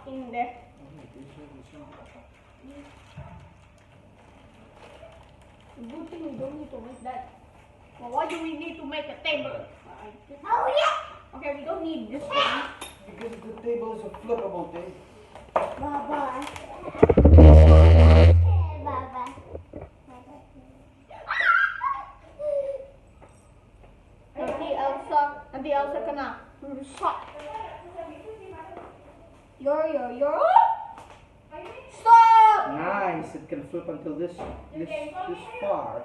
in there. Good thing we don't need to make that. Well, why do we need to make a table? Oh yeah! Okay, we don't need this one. Because the table is a flippable table. Baba. Baba. Nanti Elsa kena rusak. Your. Stop! Nice, it can flip until this far.